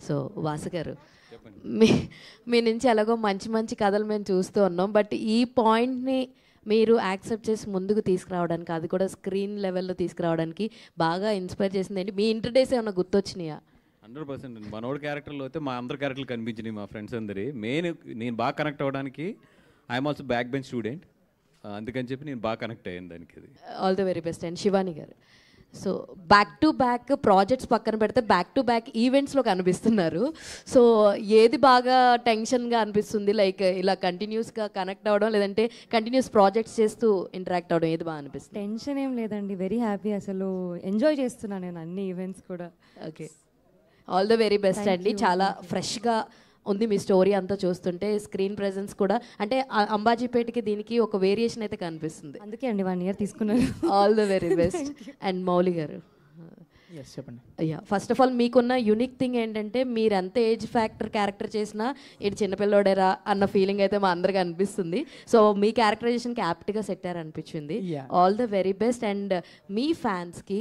So Vasu గారు, మీ మీ నుంచి ఎలాగో మంచి మంచి కథలు మేము చూస్తూ ఉన్నాం. బట్ ఈ పాయింట్ని మీరు యాక్సెప్ట్ చేసి ముందుకు తీసుకురావడానికి, అది కూడా స్క్రీన్ లెవెల్లో తీసుకురావడానికి బాగా ఇన్స్పైర్ చేసింది ఏంటి? మీ ఇంటర్ డేస్ ఏమైనా గుర్తొచ్చినాయా? 100% మనోడు క్యారెక్టర్లో అయితే మా అందరి క్యారెక్టర్లు కనిపించినాయి, మా ఫ్రెండ్స్ అందరి. నేను బాగా కనెక్ట్ అవ్వడానికి I'm also back bench student, అందుకని చెప్పి నేను బాగా కనెక్ట్ అయ్యాను దానికి. అది all the very best. And Shivani గారు, so back to back projects పక్కన పెడితే బ్యాక్ టు బ్యాక్ ఈవెంట్స్లో కనిపిస్తున్నారు. సో ఏది బాగా టెన్షన్గా అనిపిస్తుంది? లైక్ ఇలా కంటిన్యూస్గా కనెక్ట్ అవ్వడం, లేదంటే కంటిన్యూస్ ప్రాజెక్ట్స్ చేస్తూ ఇంటరాక్ట్ అవ్వడం, ఏది బాగా అనిపిస్తుంది? టెన్షన్ ఏం లేదండి, వెరీ హ్యాపీ. అసలు ఎంజాయ్ చేస్తున్నాను నేను అన్ని ఈవెంట్స్ కూడా. Okay, all the very best అండి. చాలా ఫ్రెష్గా ఉంది మీ స్టోరీ అంతా చూస్తుంటే. స్క్రీన్ ప్రెజెన్స్ కూడా అంటే అంబాజీపేటకి దీనికి ఒక వేరియేషన్ అయితే కనిపిస్తుంది. అందుకే అండి 1 year తీసుకున్నాను. All the very best. And Mouli గారు, చెప్పండి. అయ్యా, ఫస్ట్ ఆఫ్ ఆల్ మీకున్న యూనిక్ థింగ్ ఏంటంటే మీరు ఎంత ఏజ్ ఫ్యాక్టర్ క్యారెక్టర్ చేసినా ఇది చిన్నపిల్లోడేరా అన్న ఫీలింగ్ అయితే మా అందరికీ అనిపిస్తుంది. సో మీ క్యారెక్టరైజేషన్కి యాప్ట్గా సెట్టారు అనిపించింది. All the very best. And మీ ఫ్యాన్స్కి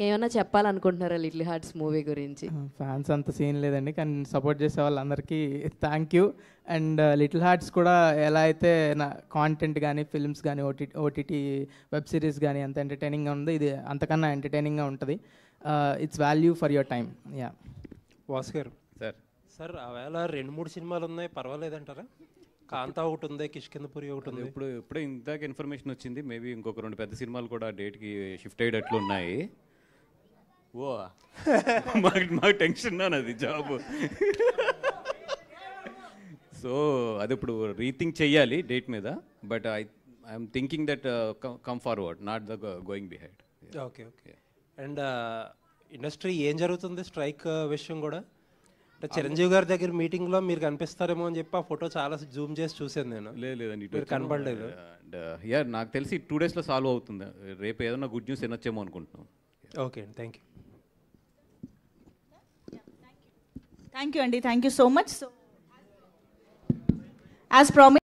ఏమైనా చెప్పాలనుకుంటున్నారా లిటిల్ హార్ట్స్ మూవీ గురించి? ఫ్యాన్స్ అంత సీన్ లేదండి, కానీ సపోర్ట్ చేసే వాళ్ళందరికీ thank you. And little hearts కూడా ఎలా అయితే నా కాంటెంట్ కానీ ఫిల్మ్స్ కానీ ఓటీటీ వెబ్ సిరీస్ కానీ అంత ఎంటర్టైనింగ్గా ఉంది, ఇది అంతకన్నా ఎంటర్టైనింగ్గా ఉంటుంది. It's value for your time. Yeah Vasu గారు, సార్ ఆవేళ 2-3 సినిమాలు ఉన్నాయి, పర్వాలేదంటారా? కాంతా ఒకటి ఉంది, కిష్కిందపురి ఒకటి ఉంది. ఇప్పుడే ఇందాక ఇన్ఫర్మేషన్ వచ్చింది, మేబీ ఇంకొక 2 పెద్ద సినిమాలు కూడా డేట్కి షిఫ్ట్ అయ్యేటట్లు ఉన్నాయి. ఓ మాకు టెన్షన్ అది జాబ్. సో అది ఇప్పుడు రీథింక్ చెయ్యాలి డేట్ మీద. But I'm thinking that come forward, not the going behind. Okay okay. And industry ఏం జరుగుతుంది స్ట్రైక్ విషయం కూడా? అంటే చిరంజీవి గారి దగ్గర మీటింగ్లో మీరు కనిపిస్తారేమో అని చెప్పి ఆ ఫోటో చాలా జూమ్ చేసి చూసాను నేను. లేదండి, ఇటు కనబడలేదు. యా, నాకు తెలిసి 2 daysలో సాల్వ్ అవుతుంది. రేపు ఏదైనా గుడ్ న్యూస్ వినొచ్చేమో అనుకుంటున్నాం. ఓకే అండి, thank you. Thank you, Andy. Thank you so much. So, as promised.